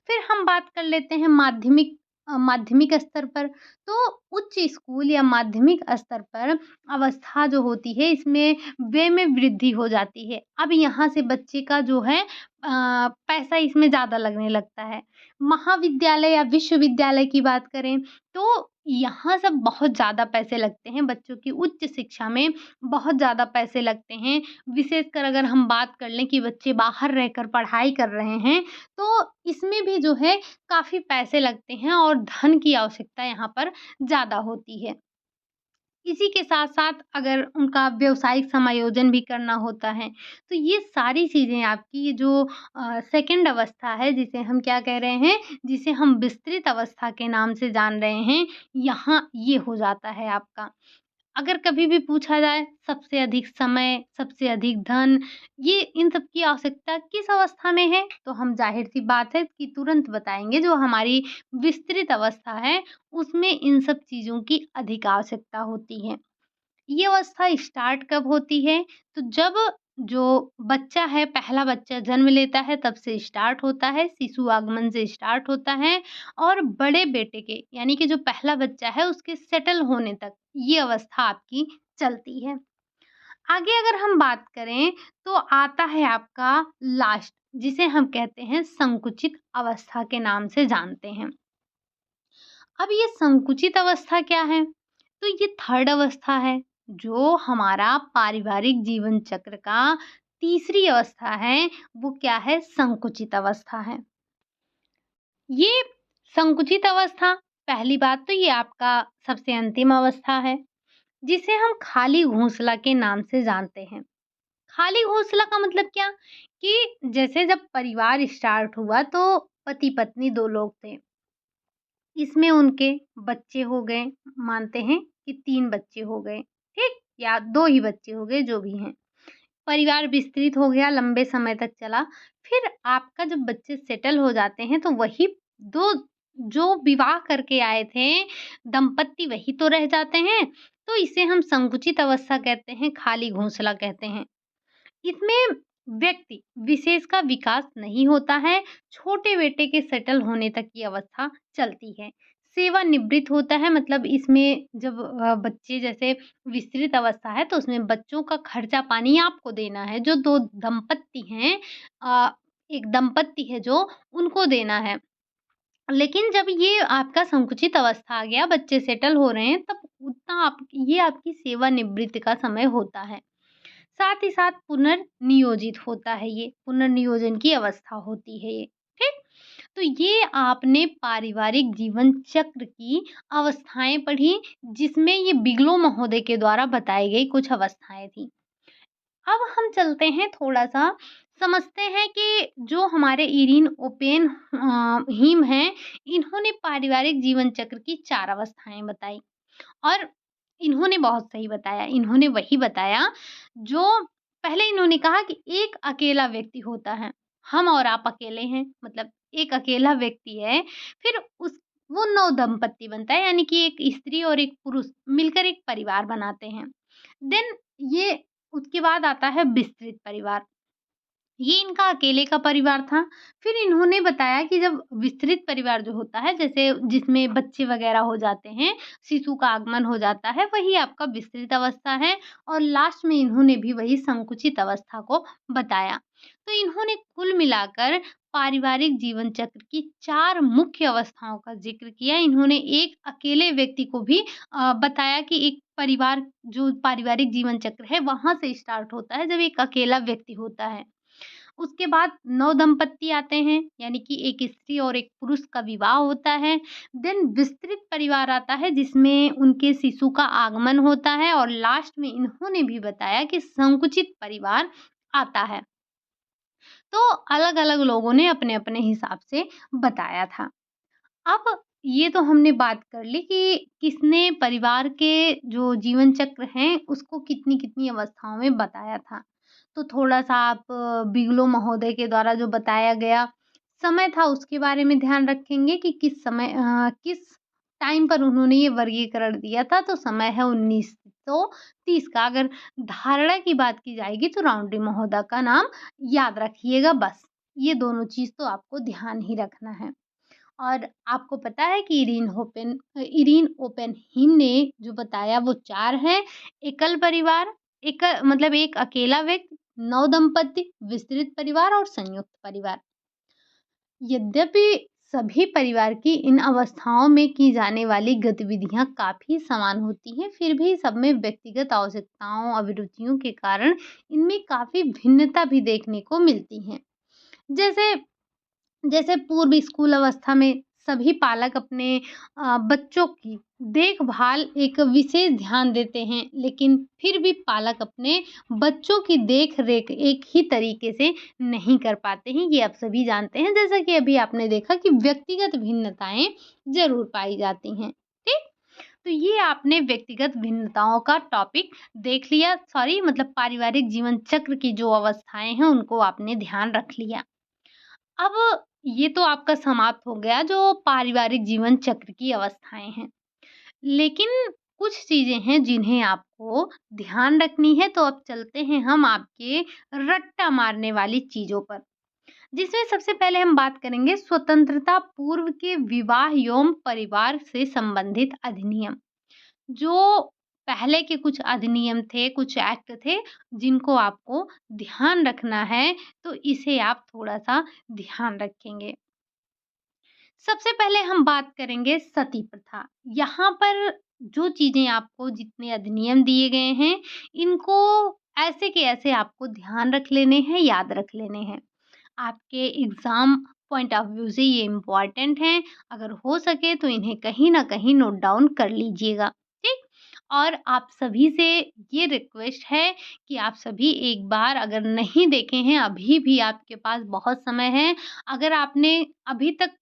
A: फिर हम बात कर लेते हैं माध्यमिक स्तर पर। तो उच्च स्कूल या माध्यमिक स्तर पर अवस्था जो होती है इसमें व्यय में वृद्धि हो जाती है। अब यहाँ से बच्चे का जो है पैसा इसमें ज़्यादा लगने लगता है। महाविद्यालय या विश्वविद्यालय की बात करें तो यहाँ सब बहुत ज़्यादा पैसे लगते हैं। बच्चों की उच्च शिक्षा में बहुत ज़्यादा पैसे लगते हैं। विशेषकर अगर हम बात कर लें कि बच्चे बाहर रहकर पढ़ाई कर रहे हैं तो इसमें भी जो है काफ़ी पैसे लगते हैं और धन की आवश्यकता यहाँ पर ज़्यादा होती है। इसी के साथ-साथ अगर उनका व्यावसायिक समायोजन भी करना होता है, तो ये सारी चीज़ें आपकी ये जो सेकंड अवस्था है जिसे हम क्या कह रहे हैं, जिसे हम विस्तृत अवस्था के नाम से जान रहे हैं, यहाँ ये हो जाता है आपका। अगर कभी भी पूछा जाए सबसे अधिक समय, सबसे अधिक धन, ये इन सब की आवश्यकता किस अवस्था में है? तो हम ज़ाहिर-सी बात है कि तुरंत बताएँगे जो हमारी विस्तृत अवस्था है, उसमें इन सब चीज़ों की अधिक आवश्यकता होती है। ये अवस्था स्टार्ट कब होती है? तो जब जो बच्चा है, पहला बच्चा जन्म लेता है तब से स्टार्ट होता है, शिशु आगमन से स्टार्ट होता है और बड़े बेटे के यानी कि जो पहला बच्चा है उसके सेटल होने तक ये अवस्था आपकी चलती है। आगे अगर हम बात करें तो आता है आपका लास्ट जिसे हम कहते हैं संकुचित अवस्था के नाम से जानते हैं। अब ये संकुचित अवस्था क्या है? तो ये थर्ड अवस्था है, जो हमारा पारिवारिक जीवन चक्र का तीसरी अवस्था है, वो क्या है? संकुचित अवस्था है। ये संकुचित अवस्था पहली बात तो ये आपका सबसे अंतिम अवस्था है, जिसे हम खाली घोंसला के नाम से जानते हैं। खाली घोंसला का मतलब क्या? कि जैसे जब परिवार स्टार्ट हुआ तो पति-पत्नी 2 लोग थे। इसमें उनके बच्चे हो गए, मानते हैं कि 3 बच्चे हो गए, ठीक? या 2 ही बच्चे हो गए, जो भी हैं। परिवार विस्तृत हो गया, लंबे समय तक चला। फिर आपका जब बच्चे सेटल हो जाते हैं, तो वही 2 जो विवाह करके आए थे, दंपत्ति वही तो रह जाते हैं। तो इसे हम संकुचित अवस्था कहते हैं, खाली घोंसला कहते हैं। इसमें व्यक्ति विशेष का विकास नहीं होता है, छोटे बेटे के सेटल होने तक की अवस्था चलती है। सेवानिवृत्त होता है, मतलब इसमें जब बच्चे जैसे विस्तृत अवस्था है तो उसमें बच्चों का खर्चा पानी आपको देना है। जो 2 दंपत्ति हैं, एक दंपत्ति है जो, उनको देना है। लेकिन जब ये आपका संकुचित अवस्था आ गया, बच्चे सेटल हो रहे हैं, तब उतना आप ये आपकी सेवानिवृत्ति का समय होता है। साथ ही साथ पुनर्नियोजित होता है ये, पुनर्नियोजन की अवस्था होती है ये, ठीक? तो ये आपने पारिवारिक जीवन चक्र की अवस्थाएँ पढ़ी, जिसमें ये बिगलो महोदय के द्वारा बताई गई कुछ अवस्थाएँ थी। अब हम चलते हैं थोड़ा-सा, समझते हैं कि जो हमारे इरीन ओपेन हीम हैं, इन्होंने पारिवारिक जीवन चक्र की 4 अवस्थाएँ बताई और इन्होंने बहुत सही बताया। इन्होंने वही बताया जो पहले इन्होंने कहा कि एक अकेला व्यक्ति होता है, हम और आप अकेले हैं, मतलब एक अकेला व्यक्ति है, फिर उस वो 9 दंपत्ति बनता है, यानी कि एक स्त्री और एक पुरुष मिलकर एक परिवार बनाते हैं। देन ये उसके बाद आता है विस्तृत परिवार। ये इनका अकेले का परिवार था। फिर इन्होंने बताया कि जब विस्तृत परिवार जो होता है, जैसे जिसमें बच्चे वग़ैरह हो जाते हैं, शिशु का आगमन हो जाता है, वही आपका विस्तृत अवस्था है और लास्ट में इन्होंने भी वही संकुचित अवस्था को बताया। तो इन्होंने कुल मिलाकर पारिवारिक जीवन चक्र की 4 मुख्य अवस्थाओं का ज़िक्र किया। इन्होंने एक अकेले व्यक्ति को भी बताया कि एक परिवार जो पारिवारिक जीवन चक्र है, वहाँ से स्टार्ट होता है जब एक अकेला व्यक्ति होता है। उसके बाद 9 दंपत्ति आते हैं, यानी कि एक स्त्री और एक पुरुष का विवाह होता है। देन विस्तृत परिवार आता है जिसमें उनके शिशु का आगमन होता है और लास्ट में इन्होंने भी बताया कि संकुचित परिवार आता है। तो अलग-अलग लोगों ने अपने-अपने हिसाब से बताया था। अब ये तो हमने बात कर ली कि किसने परिवार के जो जीवन चक्र हैं, उसको कितनी-कितनी अवस्थाओं में बताया था। तो थोड़ा-सा आप बिगलो महोदय के द्वारा जो बताया गया समय था, उसके बारे में ध्यान रखेंगे कि किस समय किस टाइम पर उन्होंने ये वर्गीकरण दिया था, तो समय है 1930 का। अगर धारणा की बात की जाएगी तो राउंडी महोदय का नाम याद रखिएगा बस। ये दोनों चीज़ तो आपको ध्यान ही रखना है। और आपको पता है कि इरीन ओपेनहीम ने जो बताया वो 4 हैं, एकल परिवार, मतलब एक अकेला व्यक्ति, 9 दंपत्ति, विस्तृत परिवार और संयुक्त परिवार। यद्यपि सभी परिवार की इन अवस्थाओं में की जाने वाली गतिविधियाँ काफ़ी समान होती हैं, फिर भी सब में व्यक्तिगत आवश्यकताओं, अभिरुचियों के कारण इनमें काफ़ी भिन्नता भी देखने को मिलती हैं। जैसे जैसे पूर्व स्कूल अवस्था में सभी पालक अपने बच्चों की देखभाल एक विशेष ध्यान देते हैं, लेकिन फिर भी पालक अपने बच्चों की देख-रेख एक ही तरीके से नहीं कर पाते हैं, ये आप सभी जानते हैं। जैसा कि अभी आपने देखा कि व्यक्तिगत भिन्नताएँ ज़रूर पाई जाती हैं, ठीक? तो ये आपने व्यक्तिगत भिन्नताओं का टॉपिक देख लिया, सॉरी मतलब पारिवारिक जीवन चक्र की जो अवस्थाएँ हैं, उनको आपने ध्यान रख लिया। अब ये तो आपका समाप्त हो गया जो पारिवारिक जीवन चक्र की अवस्थाएँ हैं। लेकिन कुछ चीज़ें हैं जिन्हें आपको ध्यान रखनी है, तो अब चलते हैं हम आपके रट्टा मारने वाली चीज़ों पर। जिसमें सबसे पहले हम बात करेंगे स्वतंत्रता पूर्व के विवाह एवं परिवार से संबंधित अधिनियम। जो पहले के कुछ अधिनियम थे, कुछ एक्ट थे, जिनको आपको ध्यान रखना है, तो इसे आप थोड़ा-सा ध्यान रखेंगे। सबसे पहले हम बात करेंगे सती प्रथा। यहाँ पर जो चीज़ें आपको जितने अधिनियम दिए गए हैं, इनको ऐसे के ऐसे आपको ध्यान रख लेने हैं, याद रख लेने हैं। आपके एग्ज़ाम पॉइंट ऑफ व्यू से ये इम्पोर्टेंट हैं। अगर हो सके तो इन्हें कहीं न कहीं नोट डाउन कर लीजिएगा, ठीक? और आप सभी से ये रिक्वेस्ट है कि आप सभी एक बार अगर नहीं देखे हैं, अभी भी आपके पास बहुत समय है। अगर आपने अभी तक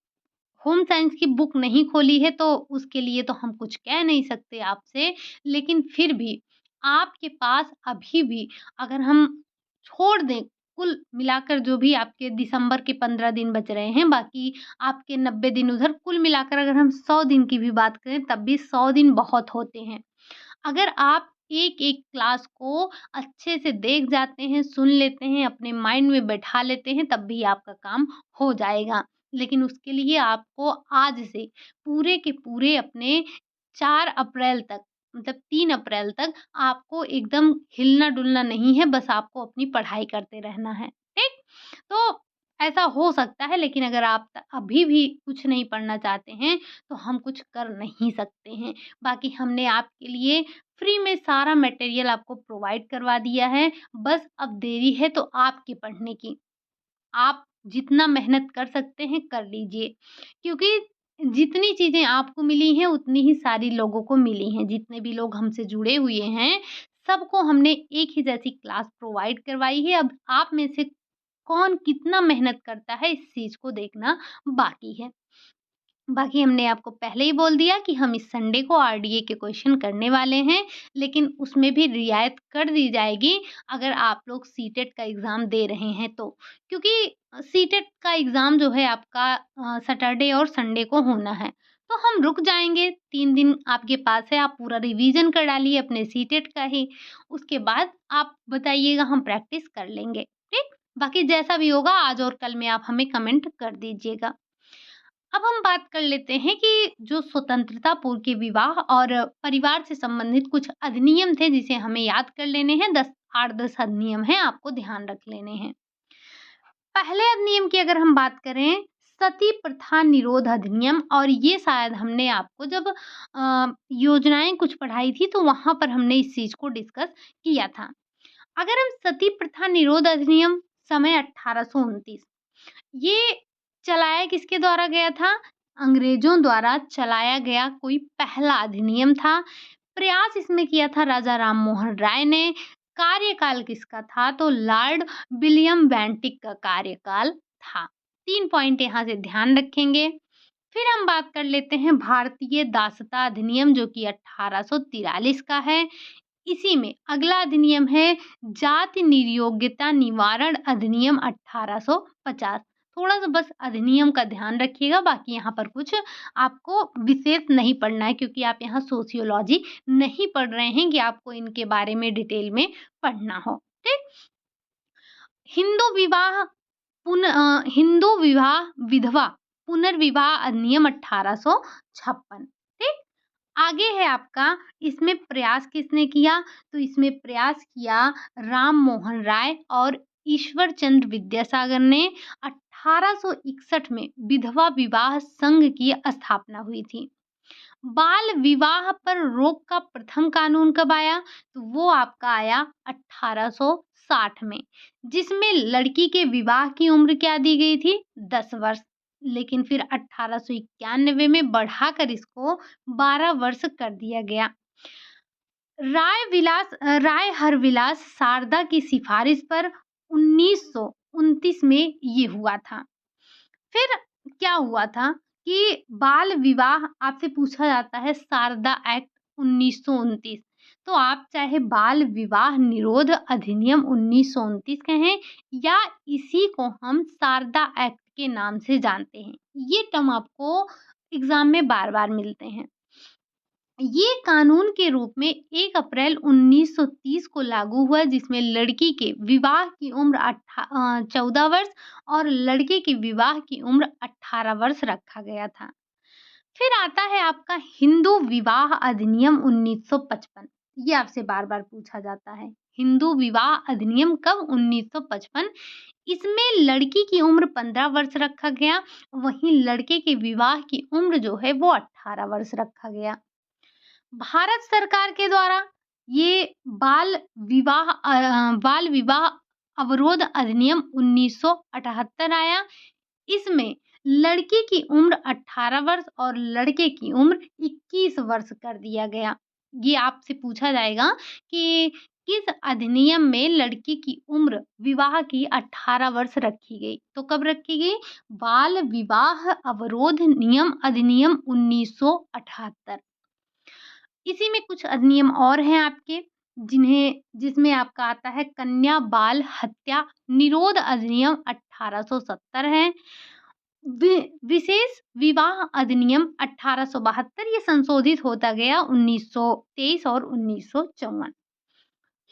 A: होम साइंस की बुक नहीं खोली है तो उसके लिए तो हम कुछ कह नहीं सकते आपसे, लेकिन फिर भी आपके पास अभी भी अगर हम छोड़ दें, कुल मिलाकर जो भी आपके दिसंबर के 15 दिन बच रहे हैं, बाकी आपके 90 दिन उधर, कुल मिलाकर अगर हम 100 दिन की भी बात करें तब भी 100 दिन बहुत होते हैं। अगर आप एक-एक क्लास को अच्छे से देख जाते हैं, सुन लेते हैं, अपने माइंड में बैठा लेते हैं, तब भी आपका काम हो जाएगा। लेकिन उसके लिए आपको आज से पूरे के पूरे अपने 4 अप्रैल तक, मतलब 3 अप्रैल तक आपको एकदम हिलना-डुलना नहीं है, बस आपको अपनी पढ़ाई करते रहना है, ठीक? तो ऐसा हो सकता है, लेकिन अगर आप अभी भी कुछ नहीं पढ़ना चाहते हैं, तो हम कुछ कर नहीं सकते हैं। बाकी हमने आपके लिए फ्री में सारा मटेरियल आपको प्रोवाइड करवा दिया है, बस अब देरी है तो आपके पढ़ने की। आप जितना मेहनत कर सकते हैं, कर लीजिए। क्योंकि जितनी चीज़ें आपको मिली हैं, उतनी ही सारी लोगों को मिली हैं। जितने भी लोग हमसे जुड़े हुए हैं, सबको हमने एक ही जैसी क्लास प्रोवाइड करवाई है। अब आप में से कौन कितना मेहनत करता है, इस चीज़ को देखना बाकी है। बाकी हमने आपको पहले ही बोल दिया कि हम इस संडे को आरडीए के क्वेश्चन करने वाले हैं, लेकिन उसमें भी रियायत कर दी जाएगी अगर आप लोग सीटेट का एग्ज़ाम दे रहे हैं तो। क्योंकि सीटेट का एग्ज़ाम जो है आपका सैटरडे और संडे को होना है। तो हम रुक जाएँगे, 3 दिन आपके पास है, आप पूरा रिवीज़न कर डालिए अपने सीटेट का ही। उसके बाद आप बताइएगा, हम प्रैक्टिस कर लेंगे, ठीक? बाकी जैसा भी होगा आज और कल में आप हमें कमेंट कर दीजिएगा। अब हम बात कर लेते हैं कि जो स्वतंत्रता पूर्व के विवाह और परिवार से संबंधित कुछ अधिनियम थे जिसे हमें याद कर लेने हैं। 8-10 अधिनियम हैं, आपको ध्यान रख लेने हैं। पहले अधिनियम की अगर हम बात करें, सती प्रथा निरोध अधिनियम, और ये शायद हमने आपको जब योजनाएं कुछ पढ़ाई थी तो वहां पर हमने इस चीज को डिस्कस किया था। अगर हम सती प्रथा निरोध अधिनियम समय 1829, ये चलाया किसके द्वारा गया था? अंग्रेजों द्वारा चलाया गया कोई पहला अधिनियम था। प्रयास इसमें किया था राजा राम मोहन राय ने। कार्यकाल किसका था? तो लॉर्ड विलियम बेंटिक का कार्यकाल था। 3 पॉइंट यहाँ से ध्यान रखेंगे। फिर हम बात कर लेते हैं भारतीय दासता अधिनियम, जो कि 1843 का है। इसी में अगला अधिनियम है जाति निर्योग्यता निवारण अधिनियम 1850। थोड़ा-सा बस अधिनियम का ध्यान रखिएगा, बाकी यहाँ पर कुछ आपको विशेष नहीं पढ़ना है, क्योंकि आप यहाँ सोशियोलॉजी नहीं पढ़ रहे हैं कि आपको इनके बारे में डिटेल में पढ़ना हो, ठीक? हिंदू विवाह विधवा पुनर्विवाह अधिनियम 1856, ठीक? आगे है आपका, इसमें प्रयास किसने किया? तो इसमें प्रयास किया राम मोहन राय और ईश्वर चंद्र विद्यासागर ने। 1861 में विधवा विवाह संघ की स्थापना हुई थी। बाल विवाह पर रोक का प्रथम कानून कब आया? तो वो आपका आया 1860 में, जिसमें लड़की के विवाह की उम्र क्या दी गई थी? 10 वर्ष। लेकिन फिर 1891 में बढ़ाकर इसको 12 वर्ष कर दिया गया। राय हरविलास शारदा की सिफारिश पर 1929 में ये हुआ था। फिर क्या हुआ था कि बाल विवाह आपसे पूछा जाता है, शारदा एक्ट 1929, तो आप चाहे बाल विवाह निरोध अधिनियम 1929 कहें या इसी को हम शारदा एक्ट के नाम से जानते हैं। ये टर्म आपको एग्जाम में बार-बार मिलते हैं। ये कानून के रूप में 1 अप्रैल 1930 को लागू हुआ, जिसमें लड़की के विवाह की उम्र 14 वर्ष और लड़के की विवाह की उम्र 18 वर्ष रखा गया था। फिर आता है आपका हिंदू विवाह अधिनियम 1955। ये आपसे बार-बार पूछा जाता है। हिंदू विवाह अधिनियम कब? 1955। इसमें लड़की की उम्र 15 वर्ष रखा गया, वहीं लड़के के विवाह की उम्र जो है वो 18 वर्ष रखा गया। भारत सरकार के द्वारा ये बाल विवाह अवरोध अधिनियम 1978 आया। इसमें लड़की की उम्र 18 वर्ष और लड़के की उम्र 21 वर्ष कर दिया गया। ये आपसे पूछा जाएगा कि किस अधिनियम में लड़की की उम्र विवाह की 18 वर्ष रखी गई? तो कब रखी गई? बाल विवाह अवरोध नियम अधिनियम 1978। इसी में कुछ अधिनियम और हैं आपके, जिसमें आपका आता है कन्या बाल हत्या निरोध अधिनियम 1870 है। विशेष विवाह अधिनियम 1872, ये संशोधित होता गया 1923 और 1954।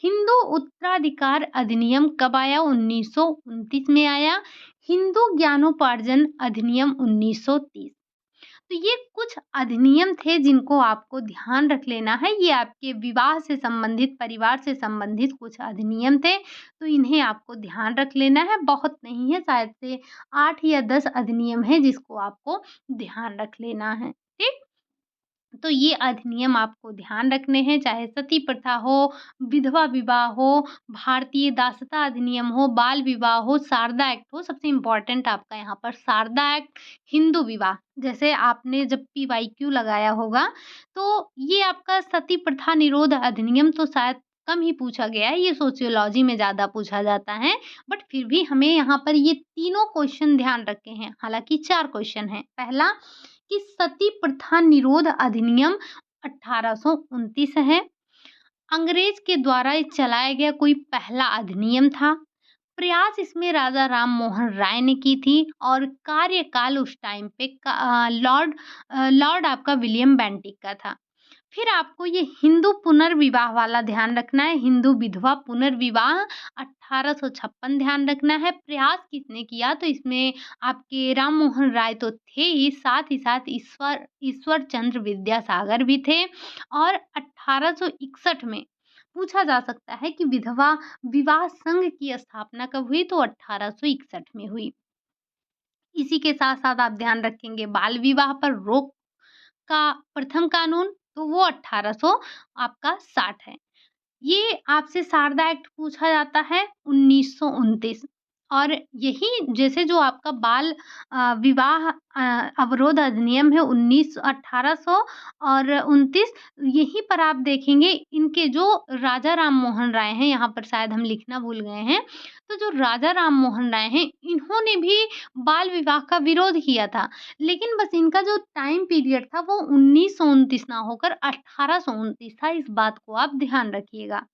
A: हिंदू उत्तराधिकार अधिनियम कब आया? 1929 में आया। हिंदू ज्ञानोपार्जन अधिनियम 1930। तो ये कुछ अधिनियम थे जिनको आपको ध्यान रख लेना है। ये आपके विवाह से संबंधित, परिवार से संबंधित कुछ अधिनियम थे, तो इन्हें आपको ध्यान रख लेना है। बहुत नहीं है, शायद से 8 या 10 अधिनियम हैं जिसको आपको ध्यान रख लेना है, ठीक? तो ये अधिनियम आपको ध्यान रखने हैं, चाहे सती प्रथा हो, विधवा विवाह हो, भारतीय दासता अधिनियम हो, बाल विवाह हो, शारदा एक्ट हो। सबसे इम्पोर्टेंट आपका यहाँ पर शारदा एक्ट, हिंदू विवाह। जैसे आपने जब पीवाईक्यू लगाया होगा, तो ये आपका सती प्रथा निरोध अधिनियम तो शायद कम ही पूछा गया है, ये सोशियोलॉजी में ज़्यादा पूछा जाता है। बट फिर भी हमें यहाँ पर ये तीनों क्वेश्चन ध्यान रखे हैं, हालाँकि 4 क्वेश्चन हैं। पहला कि सती प्रथा निरोध अधिनियम 1829 है। अंग्रेज के द्वारा ये चलाया गया कोई पहला अधिनियम था। प्रयास इसमें राजा राम मोहन राय ने की थी और कार्यकाल उस टाइम पे लॉर्ड आपका विलियम बेंटिक का था। फिर आपको ये हिंदू पुनर्विवाह वाला ध्यान रखना है, हिंदू विधवा पुनर्विवाह 1856 ध्यान रखना है। प्रयास किसने किया? तो इसमें आपके राम मोहन राय तो थे ही, साथ ही साथ ईश्वर चंद्र विद्यासागर भी थे। और 1861 में पूछा जा सकता है कि विधवा विवाह संघ की स्थापना कब हुई? तो 1861 में हुई। इसी के साथ-साथ आप ध्यान रखेंगे बाल विवाह पर रोक का प्रथम कानून, तो वो 1800 आपका 60 है। ये आपसे शारदा एक्ट पूछा जाता है 1929। और यही जैसे जो आपका बाल विवाह अवरोध अधिनियम है 1829, यहीं पर आप देखेंगे इनके जो राजा राम मोहन राय हैं, यहाँ पर शायद हम लिखना भूल गए हैं। तो जो राजा राम मोहन राय हैं, इन्होंने भी बाल विवाह का विरोध किया था। लेकिन बस इनका जो टाइम पीरियड था वो 1929 ना होकर 1829 था, इस बात को आप ध्यान रखिएगा।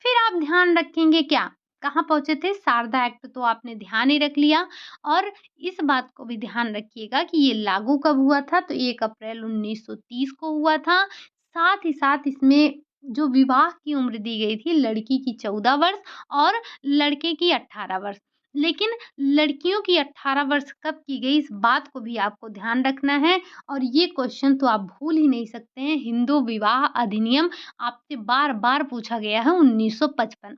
A: फिर आप ध्यान रखेंगे क्या? कहाँ पहुँचे थे? शारदा एक्ट तो आपने ध्यान ही रख लिया। और इस बात को भी ध्यान रखिएगा कि ये लागू कब हुआ था? तो 1 अप्रैल 1930 को हुआ था। साथ ही साथ इसमें जो विवाह की उम्र दी गई थी, लड़की की 14 वर्ष और लड़के की 18 वर्ष। लेकिन लड़कियों की 18 वर्ष कब की गई, इस बात को भी आपको ध्यान रखना है। और ये क्वेश्चन तो आप भूल ही नहीं सकते हैं, हिंदू विवाह अधिनियम आपसे बार-बार पूछा गया है 1955।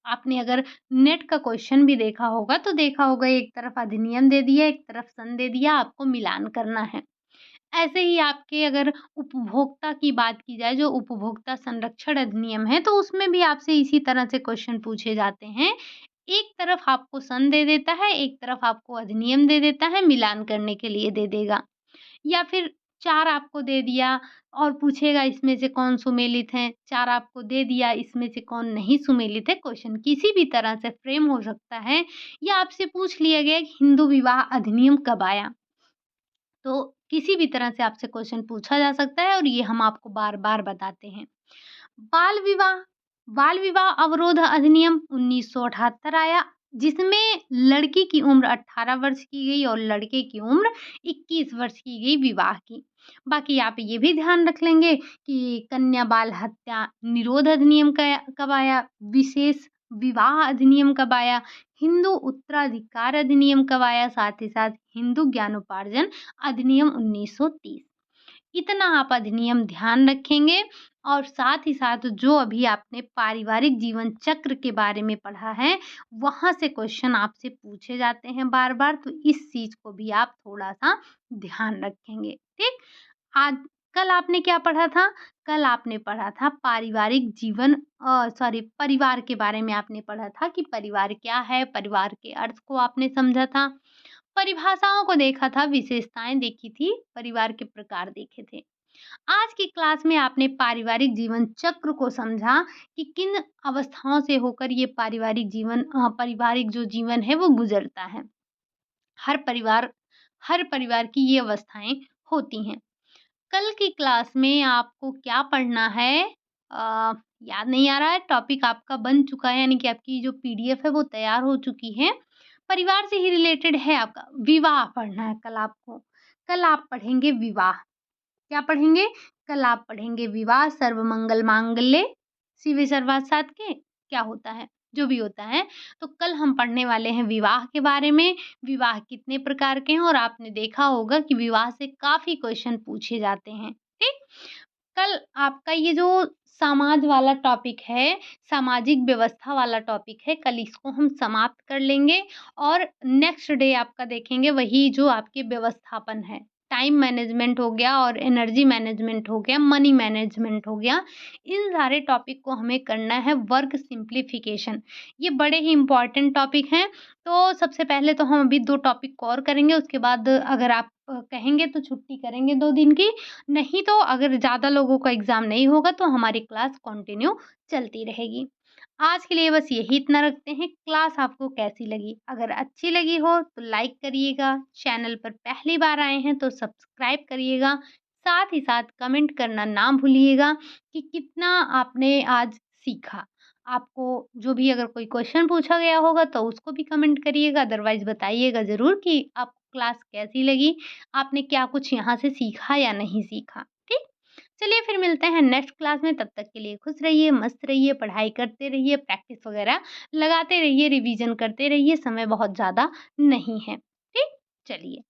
A: आपने अगर नेट का क्वेश्चन भी देखा होगा, तो देखा होगा एक तरफ अधिनियम दे दिया, एक तरफ सन दे दिया, आपको मिलान करना है। ऐसे ही आपके अगर उपभोक्ता की बात की जाए, जो उपभोक्ता संरक्षण अधिनियम है, तो उसमें भी आपसे इसी तरह से क्वेश्चन पूछे जाते हैं। एक तरफ आपको सन दे देता है, एक तरफ आपको अधिनियम दे देता है, मिलान करने के लिए दे देगा। या फिर 4 आपको दे दिया और पूछेगा इसमें से कौन सुमेलित हैं, 4 आपको दे दिया, इसमें से कौन नहीं सुमेलित है। क्वेश्चन किसी भी तरह से फ्रेम हो सकता है, या आपसे पूछ लिया गया कि हिंदू विवाह अधिनियम कब आया? तो किसी भी तरह से आपसे क्वेश्चन पूछा जा सकता है और ये हम आपको बार-बार बताते हैं। बाल विवाह बाल विवाह अवरोध अधिनियम 1978 आया, जिसमें लड़की की उम्र 18 वर्ष की गई और लड़के की उम्र 21 वर्ष की गई विवाह की। बाकी आप ये भी ध्यान रख लेंगे कि कन्या बाल हत्या निरोध अधिनियम कब आया, विशेष विवाह अधिनियम कब आया, हिंदू उत्तराधिकार अधिनियम कब आया, साथ ही साथ हिंदू ज्ञानोपार्जन अधिनियम 1930। इतना आप अधिनियम ध्यान रखेंगे। और साथ ही साथ जो अभी आपने पारिवारिक जीवन चक्र के बारे में पढ़ा है, वहाँ से क्वेश्चन आपसे पूछे जाते हैं बार-बार, तो इस चीज़ को भी आप थोड़ा-सा ध्यान रखेंगे, ठीक? आज कल आपने क्या पढ़ा था? कल आपने पढ़ा था पारिवारिक जीवन परिवार के बारे में आपने पढ़ा था कि परिवार क्या है, परिवार के अर्थ को आपने समझा था। परिभाषाओं को देखा था, विशेषताएँ देखी थी, परिवार के प्रकार देखे थे। आज की क्लास में आपने पारिवारिक जीवन चक्र को समझा कि किन अवस्थाओं से होकर ये पारिवारिक जो जीवन है वो गुजरता है। हर परिवार हर परिवार की ये अवस्थाएँ होती हैं। कल की क्लास में आपको क्या पढ़ना है? याद नहीं आ रहा है, टॉपिक आपका बन चुका है, यानी कि आपकी जो पीडीएफ है वो तैयार हो चुकी है। परिवार से ही रिलेटेड है आपका, विवाह पढ़ना है कल आपको। कल आप पढ़ेंगे विवाह। क्या पढ़ेंगे? कल आप पढ़ेंगे विवाह, सर्वमंगल मांगल्ये शिवे सर्वार्थ साधके क्या होता है? जो भी होता है। तो कल हम पढ़ने वाले हैं विवाह के बारे में, विवाह कितने प्रकार के हैं और आपने देखा होगा कि विवाह से काफ़ी क्वेश्चन पूछे जाते हैं, ठीक? कल आपका ये जो समाज वाला टॉपिक है, सामाजिक व्यवस्था वाला टॉपिक है, कल इसको हम समाप्त कर लेंगे और नेक्स्ट डे आपका देखेंगे वही जो आपके व्यवस्थापन है। टाइम मैनेजमेंट हो गया और एनर्जी मैनेजमेंट हो गया, मनी मैनेजमेंट हो गया। इन सारे टॉपिक को हमें करना है वर्क सिम्प्लिफिकेशन। ये बड़े ही इम्पोर्टेंट टॉपिक हैं। तो सबसे पहले तो हम अभी 2 टॉपिक और करेंगे, उसके बाद अगर आप कहेंगे तो छुट्टी करेंगे 2 दिन की। नहीं तो अगर ज़्यादा लोगों का एग्ज़ाम नहीं होगा तो हमारी क्लास कंटिन्यू चलती रहेगी। आज के लिए बस यही इतना रखते हैं। क्लास आपको कैसी लगी? अगर अच्छी लगी हो तो लाइक करिएगा, चैनल पर पहली बार आए हैं तो सब्सक्राइब करिएगा, साथ ही साथ कमेंट करना ना भूलिएगा कि कितना आपने आज सीखा। आपको जो भी अगर कोई क्वेश्चन पूछा गया होगा तो उसको भी कमेंट करिएगा, अदरवाइज़ बताइएगा ज़रूर कि आपको क्लास कैसी लगी? आपने क्या कुछ यहाँ से सीखा या नहीं सीखा, ठीक? चलिए फिर मिलते हैं नेक्स्ट क्लास में, तब तक के लिए खुश रहिए, मस्त रहिए, पढ़ाई करते रहिए, प्रैक्टिस वगैरह लगाते रहिए, रिवीजन करते रहिए, समय बहुत ज़्यादा नहीं है, ठीक? चलिए।